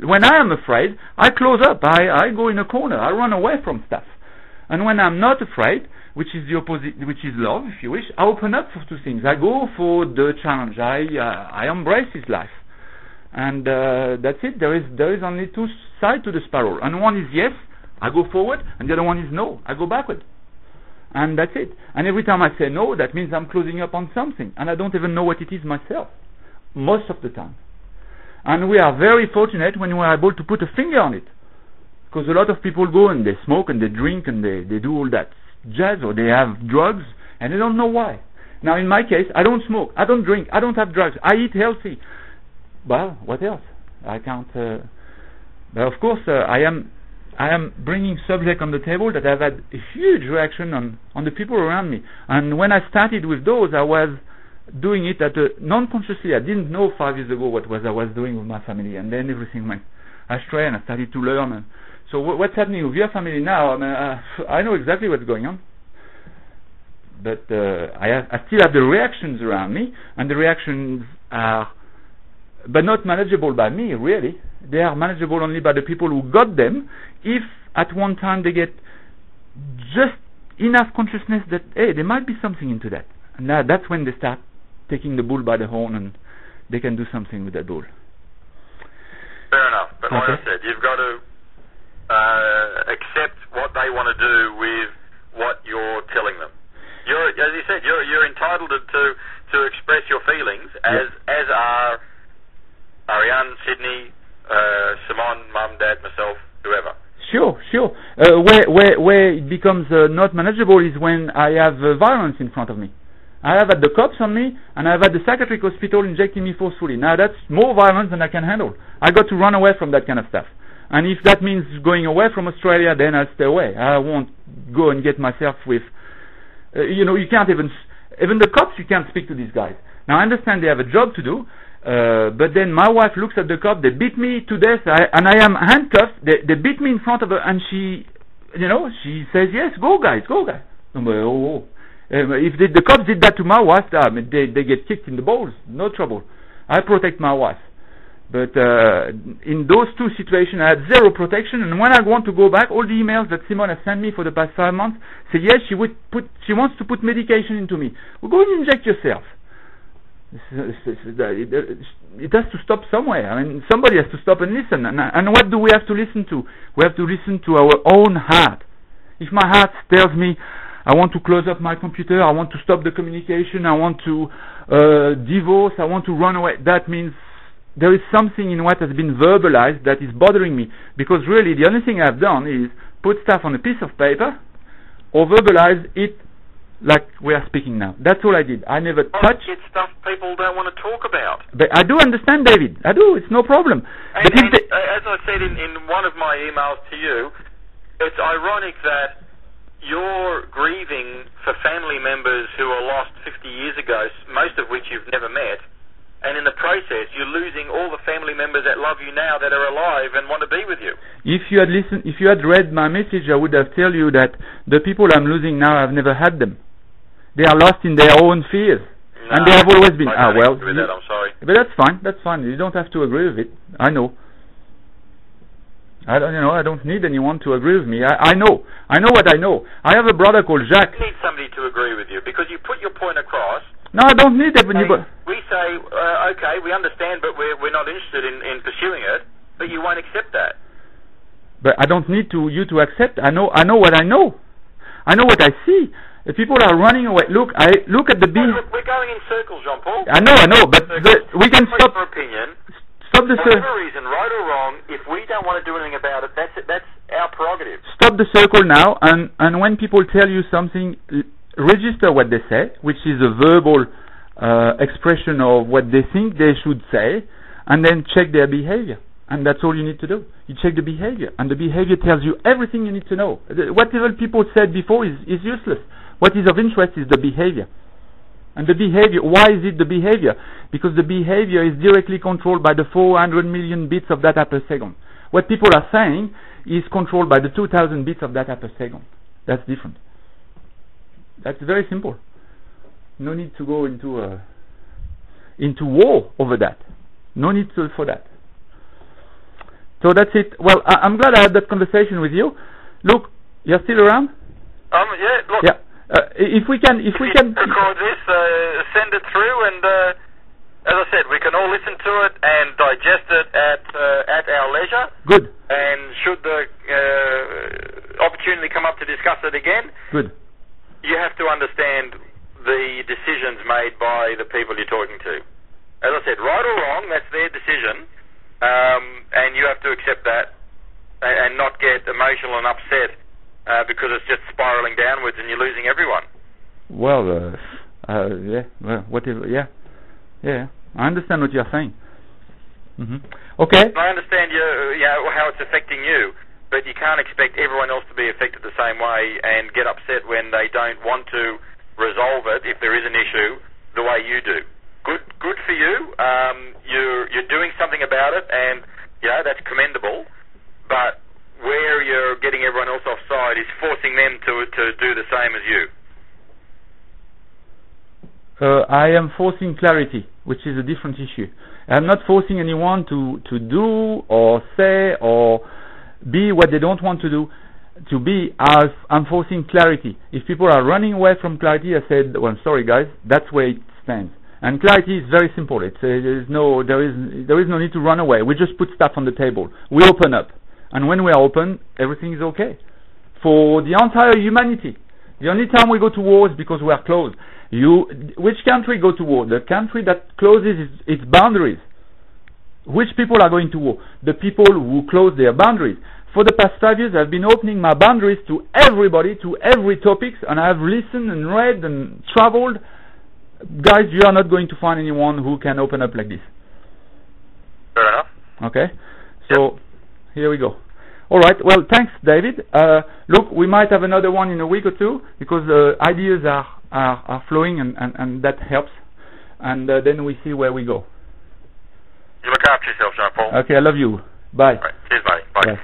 When I am afraid, I close up. I go in a corner. I run away from stuff. And when I'm not afraid, which is the opposite, which is love, if you wish, I open up for two things. I go for the challenge. I embrace this life. And that's it. There is only two sides to the spiral. And one is yes, I go forward, and the other one is no, I go backward. And that's it. And every time I say no, that means I'm closing up on something. And I don't even know what it is myself, most of the time. And we are very fortunate when we are able to put a finger on it. Because a lot of people go and they smoke and they drink and they do all that jazz, or they have drugs, and they don't know why. Now in my case, I don't smoke, I don't drink, I don't have drugs, I eat healthy. Well, what else? I can't... but of course, I am bringing subject on the table that have had a huge reaction on the people around me. And when I started with those, I was doing it non-consciously. I didn't know 5 years ago what I was doing with my family, and then everything went astray, and I started to learn. So what's happening with your family now? I know exactly what's going on, but I still have the reactions around me, and the reactions are, but not manageable by me, really. They are manageable only by the people who got them, if at one time they get just enough consciousness that, hey, there might be something into that. And that's when they start taking the bull by the horn, and they can do something with that bull. Fair enough. But like I said, you've got to accept what they want to do with what you're telling them. As you said, you're entitled to express your feelings, as are Ariane, Sydney, Simone, Mum, Dad, myself, whoever. Sure. Where it becomes not manageable is when I have violence in front of me. I have had the cops on me, and I've had the psychiatric hospital injecting me forcefully. Now that's more violence than I can handle. I got to run away from that kind of stuff. And if that means going away from Australia, then I'll stay away. I won't go and get myself with... you can't even the cops, you can't speak to these guys. Now I understand they have a job to do, but then my wife looks at the cop, they beat me to death, and I am handcuffed, they beat me in front of her, and she says, yes, go guys. If the cops did that to my wife, they get kicked in the balls, no trouble. I protect my wife. But in those two situations, I had zero protection, and when I want to go back, all the emails that Simone has sent me for the past 5 months say, yes, she wants to put medication into me. Well, go and inject yourself. It has to stop somewhere. I mean, somebody has to stop and listen. And what do we have to listen to? We have to listen to our own heart. If my heart tells me, I want to close up my computer, I want to stop the communication, I want to divorce, I want to run away, that means there is something in what has been verbalized that is bothering me. Because really, the only thing I've done is put stuff on a piece of paper or verbalize it like we are speaking now. That's all I did. I never touched... It's stuff people don't want to talk about. But I do understand, David. I do. It's no problem. And as I said in one of my emails to you, it's ironic that you're grieving for family members who were lost 50 years ago, most of which you've never met, and in the process you're losing all the family members that love you now, that are alive and want to be with you. If you had read my message, I would have told you that the people I'm losing now, I've never had them. They are lost in their own fears. No, and they have always been. I don't agree with that, I'm sorry. But that's fine. That's fine. You don't have to agree with it. I know. I don't need anyone to agree with me. I know what I know. I have a brother called Jacques. You need somebody to agree with you because you put your point across. No, I don't need that. We say, okay, we understand, but we're not interested in pursuing it. But you won't accept that. But I don't need you to accept. I know what I know. I know what I see. The people are running away. Look at the we're going in circles, Jean-Paul. I know, but we can stop. For opinion. Stop the circle. For whatever reason, right or wrong, if we don't want to do anything about it, that's our prerogative. Stop the circle now, and when people tell you something, register what they say, which is a verbal expression of what they think they should say, and then check their behavior. And that's all you need to do. You check the behavior, and the behavior tells you everything you need to know. Whatever people said before is useless. What is of interest is the behavior. And the behavior, why is it the behavior? Because the behavior is directly controlled by the 400 million bits of data per second. What people are saying is controlled by the 2000 bits of data per second. That's different. That's very simple. No need to go into war over that. No need for that. So that's it. Well, I'm glad I had that conversation with you. Look, you're still around? Yeah, look. Yeah. If we can record this, send it through, and as I said, we can all listen to it and digest it at our leisure. Good. And should the opportunity come up to discuss it again, good. You have to understand the decisions made by the people you're talking to. As I said, right or wrong, that's their decision, and you have to accept that and not get emotional and upset because it's just spiraling downwards and you're losing everyone. Well, yeah, well, whatever, yeah. I understand what you're saying. Mm-hmm. Okay. I understand how it's affecting you, but you can't expect everyone else to be affected the same way and get upset when they don't want to resolve it if there is an issue the way you do. Good for you. You're doing something about it, and that's commendable. But where you're getting everyone else offside is forcing them to do the same as you. I am forcing clarity, which is a different issue. I'm not forcing anyone to do or say or be what they don't want to be. I'm forcing clarity. If people are running away from clarity, I said, well, I'm sorry guys, that's where it stands. And clarity is very simple. There is no need to run away. We just put stuff on the table. We open up. And when we are open, everything is okay. For the entire humanity. The only time we go to war is because we are closed. Which country go to war? The country that closes its boundaries. Which people are going to war? The people who close their boundaries. For the past 5 years, I've been opening my boundaries to everybody, to every topic, and I've listened and read and traveled. Guys, you are not going to find anyone who can open up like this. Fair enough. Okay? So, here we go. All right. Well, thanks, David. Look, we might have another one in a week or two because ideas are flowing and that helps. And then we see where we go. You look after yourself, Jean-Paul. Okay, I love you. Bye. All right. Cheers, buddy. Bye. Bye.